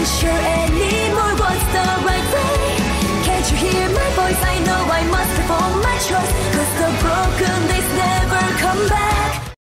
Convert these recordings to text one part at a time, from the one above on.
sure anymore what's the right way. Can't you hear my voice? I know I must perform my choice, 'cause the broken days never come back.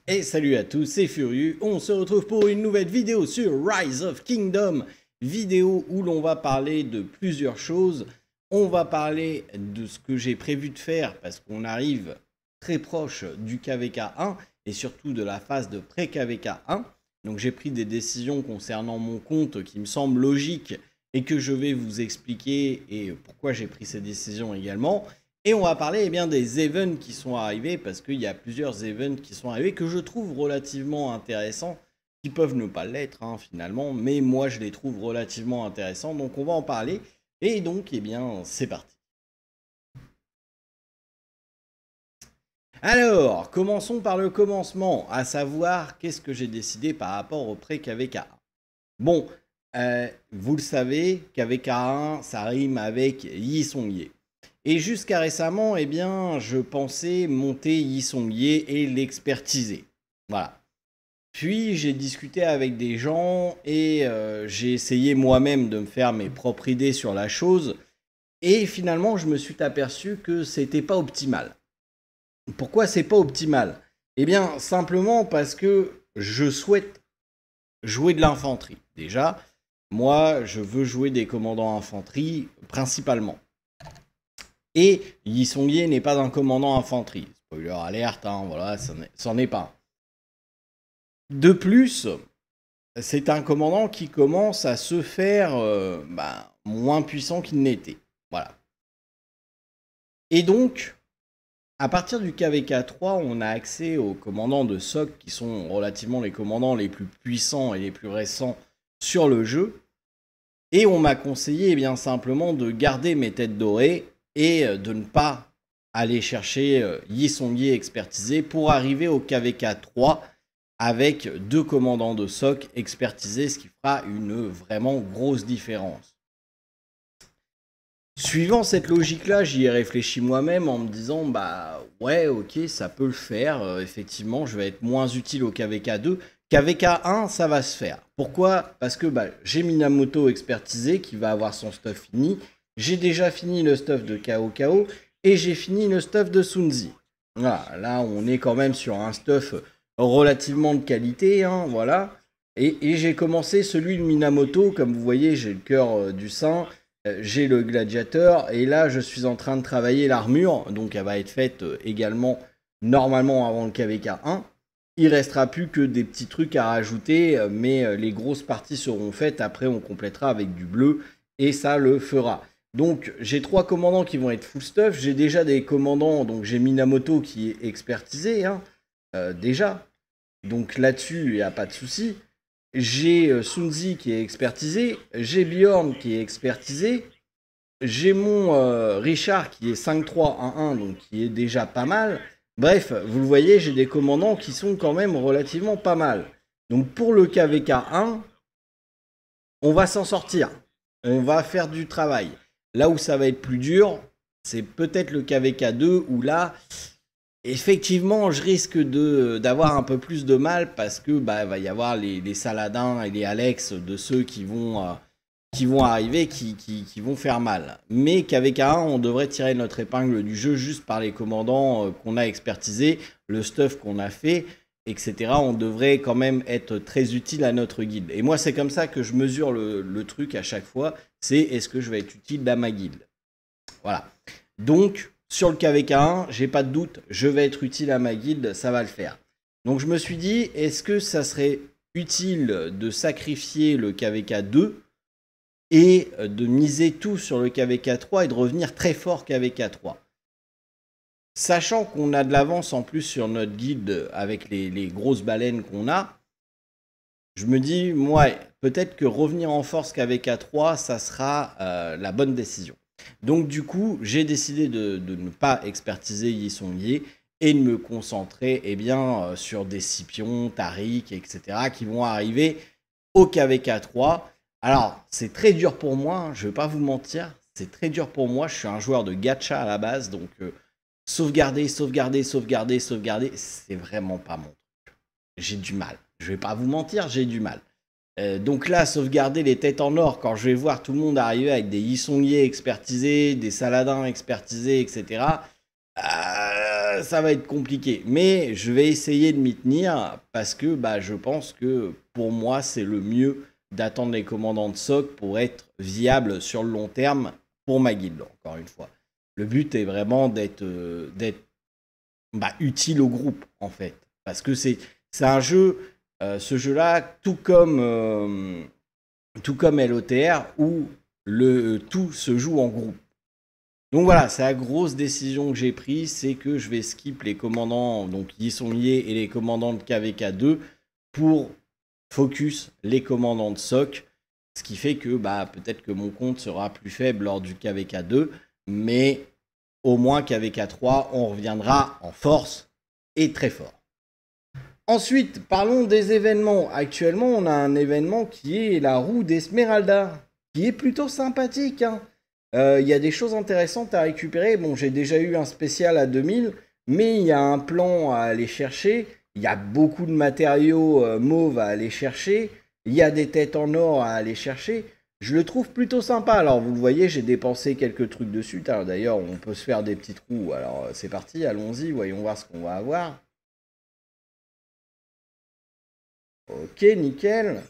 Et salut à tous, c'est Furieux, on se retrouve pour une nouvelle vidéo sur Rise of Kingdom, vidéo où l'on va parler de plusieurs choses. On va parler de ce que j'ai prévu de faire parce qu'on arrive très proche du KVK 1 et surtout de la phase de pré-KVK 1. Donc j'ai pris des décisions concernant mon compte qui me semblent logiques et que je vais vous expliquer et pourquoi j'ai pris ces décisions également. Et on va parler des events qui sont arrivés parce qu'il y a plusieurs events qui sont arrivés que je trouve relativement intéressants, qui peuvent ne pas l'être finalement, mais moi je les trouve relativement intéressants, donc on va en parler. Et donc, c'est parti. Alors, commençons par le commencement, à savoir qu'est-ce que j'ai décidé par rapport au pré-KVK1. Bon, vous le savez, KVK1, ça rime avec Yi Song-Ye. Et jusqu'à récemment, je pensais monter Yi Song-Ye et l'expertiser. Voilà. Puis j'ai discuté avec des gens et j'ai essayé moi-même de me faire mes propres idées sur la chose. Et finalement, je me suis aperçu que c'était pas optimal. Pourquoi c'est pas optimal? Eh bien, simplement parce que je souhaite jouer de l'infanterie. Déjà, moi, je veux jouer des commandants infanterie principalement. Et Yi Song-Ye n'est pas un commandant infanterie. Spoiler alerte, voilà, c'en est pas. De plus, c'est un commandant qui commence à se faire moins puissant qu'il n'était. Voilà. Et donc, à partir du KVK 3, on a accès aux commandants de SOC qui sont relativement les commandants les plus puissants et les plus récents sur le jeu. Et on m'a conseillé simplement de garder mes têtes dorées et de ne pas aller chercher Yi Song-Ye expertisé pour arriver au KVK 3 avec 2 commandants de SOC expertisés, ce qui fera une vraiment grosse différence. Suivant cette logique-là, j'y ai réfléchi moi-même en me disant, ouais, ok, ça peut le faire, effectivement, je vais être moins utile au KVK 2. KVK 1, ça va se faire. Pourquoi? Parce que j'ai Minamoto expertisé qui va avoir son stuff fini, j'ai déjà fini le stuff de Cao et j'ai fini le stuff de Sun Zi. Voilà, là, on est quand même sur un stuff relativement de qualité, voilà. Et j'ai commencé celui de Minamoto, comme vous voyez, j'ai le cœur du saint, j'ai le gladiateur, et là je suis en train de travailler l'armure, donc elle va être faite également normalement avant le KVK 1. Il restera plus que des petits trucs à rajouter, mais les grosses parties seront faites, après on complétera avec du bleu, et ça le fera. Donc j'ai 3 commandants qui vont être full stuff, j'ai déjà des commandants, donc j'ai Minamoto qui est expertisé, déjà. Donc là-dessus, il n'y a pas de souci. J'ai Sun Zi qui est expertisé. J'ai Bjorn qui est expertisé. J'ai mon Richard qui est 5-3-1-1, donc qui est déjà pas mal. Bref, vous le voyez, j'ai des commandants qui sont quand même relativement pas mal. Donc pour le KVK 1, on va s'en sortir. On va faire du travail. Là où ça va être plus dur, c'est peut-être le KVK 2 où là... Effectivement, je risque d'avoir un peu plus de mal parce que va y avoir les Saladins et les Alex de ceux qui vont arriver qui vont faire mal. Mais qu'avec un, on devrait tirer notre épingle du jeu juste par les commandants qu'on a expertisés, le stuff qu'on a fait, etc. On devrait quand même être très utile à notre guilde. Et moi, c'est comme ça que je mesure le truc à chaque fois, c'est est-ce que je vais être utile à ma guilde. Voilà. Donc... sur le KVK 1, j'ai pas de doute, je vais être utile à ma guilde, ça va le faire. Donc je me suis dit, est-ce que ça serait utile de sacrifier le KVK 2 et de miser tout sur le KVK 3 et de revenir très fort KVK 3. Sachant qu'on a de l'avance en plus sur notre guilde avec les grosses baleines qu'on a, je me dis, ouais, peut-être que revenir en force KVK 3, ça sera la bonne décision. Donc du coup, j'ai décidé de ne pas expertiser Yi Song-Ye et de me concentrer sur des Scipion, Tariq, etc. qui vont arriver au KVK 3. Alors, c'est très dur pour moi, je ne vais pas vous mentir, c'est très dur pour moi, je suis un joueur de gacha à la base, donc sauvegarder, c'est vraiment pas mon truc. J'ai du mal, je ne vais pas vous mentir, j'ai du mal. Donc là, sauvegarder les têtes en or, quand je vais voir tout le monde arriver avec des Yisongiers expertisés, des Saladins expertisés, etc., ça va être compliqué. Mais je vais essayer de m'y tenir parce que bah, je pense que pour moi, c'est le mieux d'attendre les commandants de SOC pour être viable sur le long terme pour ma guilde, encore une fois. Le but est vraiment d'être utile au groupe, en fait. Parce que c'est un jeu, ce jeu-là, tout comme LOTR, où tout se joue en groupe. Donc voilà, c'est la grosse décision que j'ai prise, c'est que je vais skip les commandants, donc Yisongier et les commandants de KVK2 pour focus les commandants de SOC, ce qui fait que peut-être que mon compte sera plus faible lors du KVK2, mais au moins KVK3, on reviendra en force et très fort. Ensuite, parlons des événements. Actuellement, on a un événement qui est la roue d'Esmeralda, qui est plutôt sympathique, hein. Y a des choses intéressantes à récupérer. Bon, j'ai déjà eu un spécial à 2000, mais il y a un plan à aller chercher. Il y a beaucoup de matériaux mauves à aller chercher. Il y a des têtes en or à aller chercher. Je le trouve plutôt sympa. Alors, vous le voyez, j'ai dépensé quelques trucs dessus. Alors, d'ailleurs, on peut se faire des petits trous. Alors, c'est parti, allons-y. Voyons voir ce qu'on va avoir. Ok, nickel.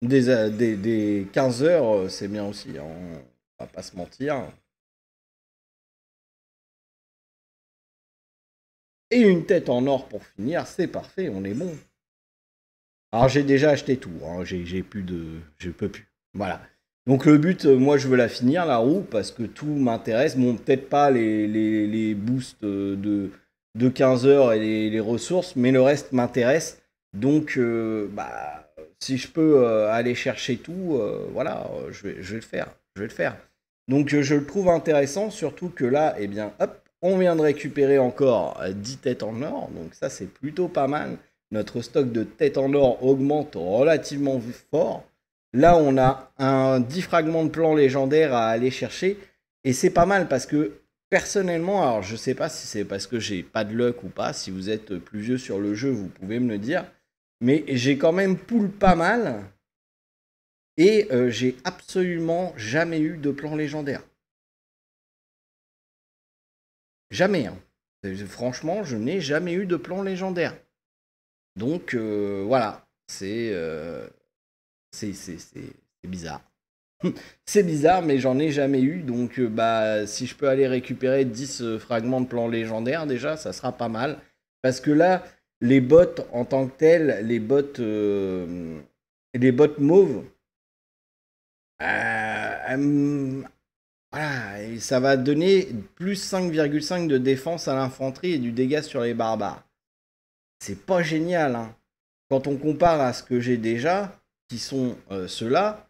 Des 15 heures, c'est bien aussi, hein, on va pas se mentir. Et une tête en or pour finir, c'est parfait, on est bon. Alors j'ai déjà acheté tout, hein, j'ai plus de... je peux plus. Voilà. Donc le but, moi je veux la finir, la roue, parce que tout m'intéresse. Bon, peut-être pas les boosts de 15 heures et les ressources, mais le reste m'intéresse. Donc, si je peux aller chercher tout, voilà, je vais le faire. Je vais le faire. Donc, je le trouve intéressant, surtout que là, eh bien, hop, on vient de récupérer encore 10 têtes en or. Donc, ça, c'est plutôt pas mal. Notre stock de têtes en or augmente relativement fort. Là, on a un 10 fragments de plan légendaire à aller chercher. Et c'est pas mal parce que, personnellement, alors je sais pas si c'est parce que j'ai pas de luck ou pas. Si vous êtes plus vieux sur le jeu, vous pouvez me le dire. Mais j'ai quand même pull pas mal. Et j'ai absolument jamais eu de plan légendaire. Jamais, hein. Franchement, je n'ai jamais eu de plan légendaire. Donc voilà, c'est bizarre. C'est bizarre, mais j'en ai jamais eu. Donc si je peux aller récupérer 10 fragments de plan légendaire, déjà, ça sera pas mal. Parce que là, les bots en tant que tels, les bots mauves, voilà, et ça va donner plus 5,5 de défense à l'infanterie et du dégât sur les barbares. C'est pas génial, hein. Quand on compare à ce que j'ai déjà, qui sont ceux-là,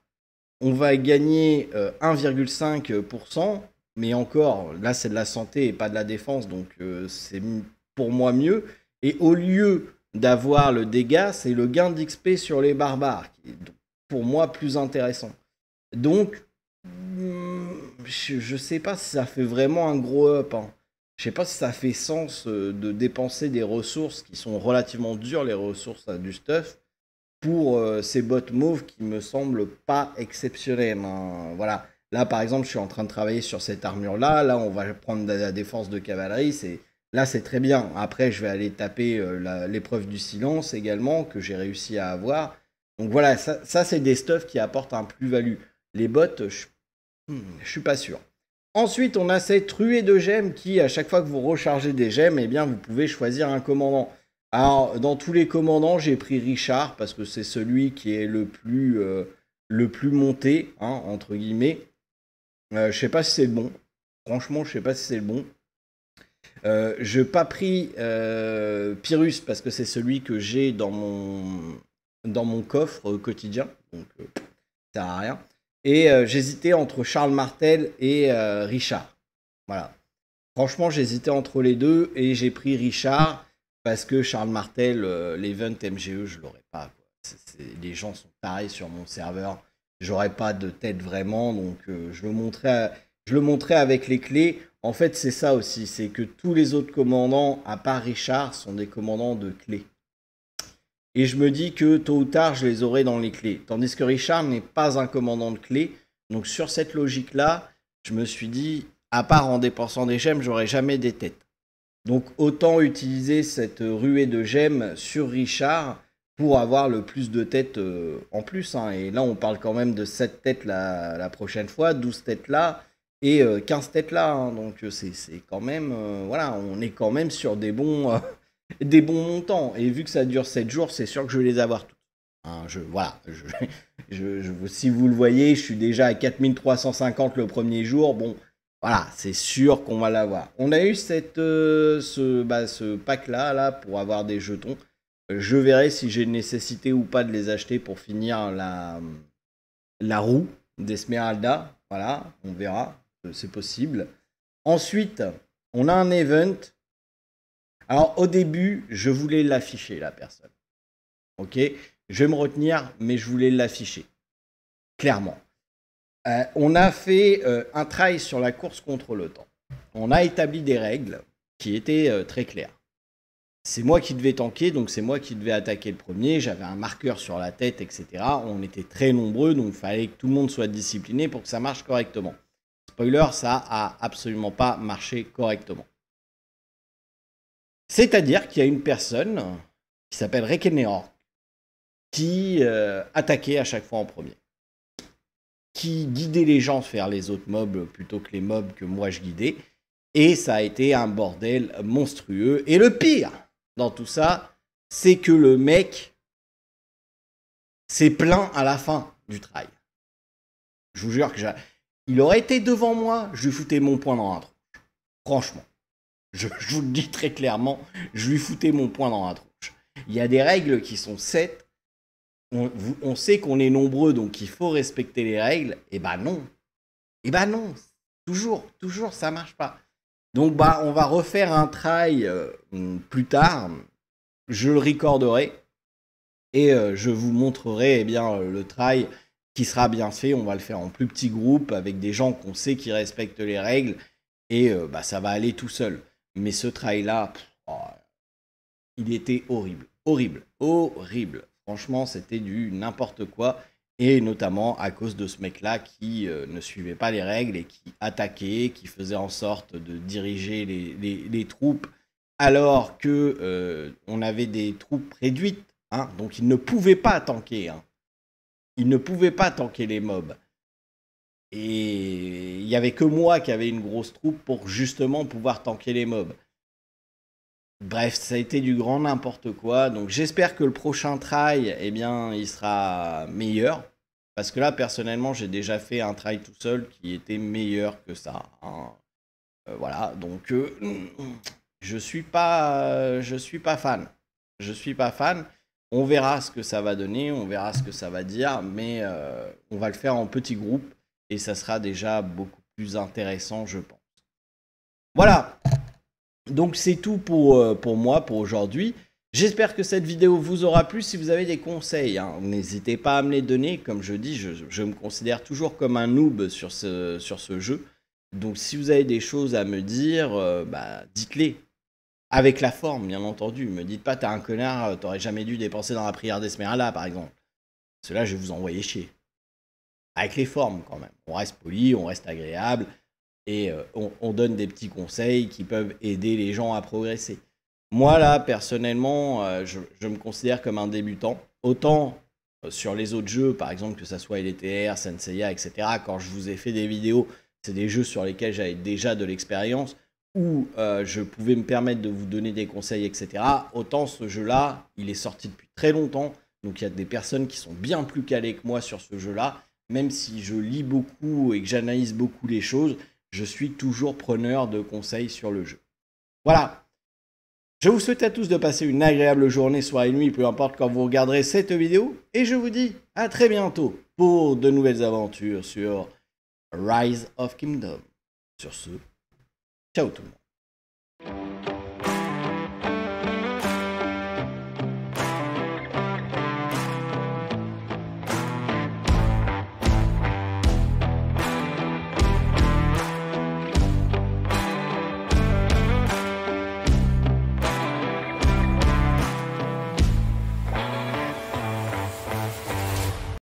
on va gagner 1,5%, mais encore, là c'est de la santé et pas de la défense, donc c'est pour moi mieux. Et au lieu d'avoir le dégât, c'est le gain d'XP sur les barbares, qui est pour moi plus intéressant. Donc, je sais pas si ça fait vraiment un gros up, hein. Je sais pas si ça fait sens de dépenser des ressources qui sont relativement dures, les ressources du stuff, pour ces bots mauves qui me semblent pas exceptionnelles, hein. Voilà. Là, par exemple, je suis en train de travailler sur cette armure-là. Là, on va prendre de la défense de cavalerie. Là, c'est très bien. Après, je vais aller taper l'épreuve du silence également, que j'ai réussi à avoir. Donc voilà, ça c'est des stuffs qui apportent un plus-value. Les bots, je suis pas sûr. Ensuite, on a cette ruée de gemmes qui, à chaque fois que vous rechargez des gemmes, eh bien, vous pouvez choisir un commandant. Alors, dans tous les commandants, j'ai pris Richard parce que c'est celui qui est le plus monté, hein, entre guillemets. Je sais pas si c'est le bon. Franchement, je sais pas si c'est le bon. Je n'ai pas pris Pyrrhus parce que c'est celui que j'ai dans mon coffre quotidien. Donc, ça sert à rien. Et j'hésitais entre Charles Martel et Richard. Voilà. Franchement, j'hésitais entre les deux et j'ai pris Richard parce que Charles Martel, l'event MGE, je l'aurais pas, quoi. Les gens sont tarés sur mon serveur. J'aurais pas de tête vraiment, donc je Je le montrais avec les clés. En fait, c'est ça aussi. C'est que tous les autres commandants, à part Richard, sont des commandants de clés. Et je me dis que tôt ou tard, je les aurai dans les clés. Tandis que Richard n'est pas un commandant de clés. Donc sur cette logique-là, je me suis dit, à part en dépensant des gemmes, j'aurai jamais des têtes. Donc autant utiliser cette ruée de gemmes sur Richard pour avoir le plus de têtes en plus. Hein. Et là, on parle quand même de 7 têtes la prochaine fois, 12 têtes là et 15 têtes là. Hein. Donc c'est quand même, voilà, on est quand même sur des bons montants. Et vu que ça dure 7 jours, c'est sûr que je vais les avoir toutes. Hein, voilà, si vous le voyez, je suis déjà à 4350 le premier jour. Bon, voilà, c'est sûr qu'on va l'avoir. On a eu ce pack-là là, pour avoir des jetons. Je verrai si j'ai nécessité ou pas de les acheter pour finir la roue d'Esmeralda. Voilà, on verra, c'est possible. Ensuite, on a un event. Alors, au début, je voulais l'afficher, la personne. Ok, je vais me retenir, mais je voulais l'afficher. Clairement. On a fait un try sur la course contre le temps. On a établi des règles qui étaient très claires. C'est moi qui devais tanker, donc c'est moi qui devais attaquer le premier. J'avais un marqueur sur la tête, etc. On était très nombreux, donc il fallait que tout le monde soit discipliné pour que ça marche correctement. Spoiler, ça a absolument pas marché correctement. C'est-à-dire qu'il y a une personne qui s'appelle Rekeneor qui attaquait à chaque fois en premier. Qui guidait les gens faire les autres mobs plutôt que les mobs que moi je guidais. Et ça a été un bordel monstrueux. Et le pire dans tout ça, c'est que le mec s'est plaint à la fin du try. Je vous jure que il aurait été devant moi, je lui foutais mon poing dans la tronche. Franchement. Je vous le dis très clairement, je lui foutais mon poing dans la tronche. Il y a des règles qui sont 7. On sait qu'on est nombreux, donc il faut respecter les règles. Et bah non. Et bah non. Toujours, ça marche pas. Donc bah on va refaire un try plus tard. Je le recorderai. Et je vous montrerai le try qui sera bien fait. On va le faire en plus petit groupe avec des gens qu'on sait qui respectent les règles. Et ça va aller tout seul. Mais ce try là, il était horrible. Horrible. Franchement, c'était du n'importe quoi. Et notamment à cause de ce mec-là qui ne suivait pas les règles et qui attaquait, qui faisait en sorte de diriger les troupes alors que on avait des troupes réduites. Hein, donc il ne pouvait pas tanker. Hein. Il ne pouvait pas tanker les mobs. Et il n'y avait que moi qui avait une grosse troupe pour justement pouvoir tanker les mobs. Bref, ça a été du grand n'importe quoi. Donc j'espère que le prochain try, il sera meilleur. Parce que là, personnellement, j'ai déjà fait un try tout seul qui était meilleur que ça. Hein. Voilà, donc je suis pas fan. Je suis pas fan. On verra ce que ça va donner, on verra ce que ça va dire, mais on va le faire en petits groupes et ça sera déjà beaucoup plus intéressant, je pense. Voilà. Donc c'est tout pour moi, pour aujourd'hui. J'espère que cette vidéo vous aura plu. Si vous avez des conseils, hein, n'hésitez pas à me les donner. Comme je dis, je me considère toujours comme un noob sur ce jeu. Donc si vous avez des choses à me dire, dites-les. Avec la forme, bien entendu. Me dites pas, t'es un connard, t'aurais jamais dû dépenser dans la prière d'Esmeralda, par exemple. Cela, je vais vous envoyer chier. Avec les formes, quand même. On reste poli, on reste agréable. Et on donne des petits conseils qui peuvent aider les gens à progresser. Moi, là, personnellement, je me considère comme un débutant. Autant sur les autres jeux, par exemple, que ça soit LTR, Senseiya, etc. Quand je vous ai fait des vidéos, c'est des jeux sur lesquels j'avais déjà de l'expérience, où je pouvais me permettre de vous donner des conseils, etc. Autant ce jeu-là, il est sorti depuis très longtemps. Donc, il y a des personnes qui sont bien plus calées que moi sur ce jeu-là. Même si je lis beaucoup et que j'analyse beaucoup les choses, je suis toujours preneur de conseils sur le jeu. Voilà. Je vous souhaite à tous de passer une agréable journée, soirée, nuit, peu importe quand vous regarderez cette vidéo. Et je vous dis à très bientôt pour de nouvelles aventures sur Rise of Kingdom. Sur ce, ciao tout le monde.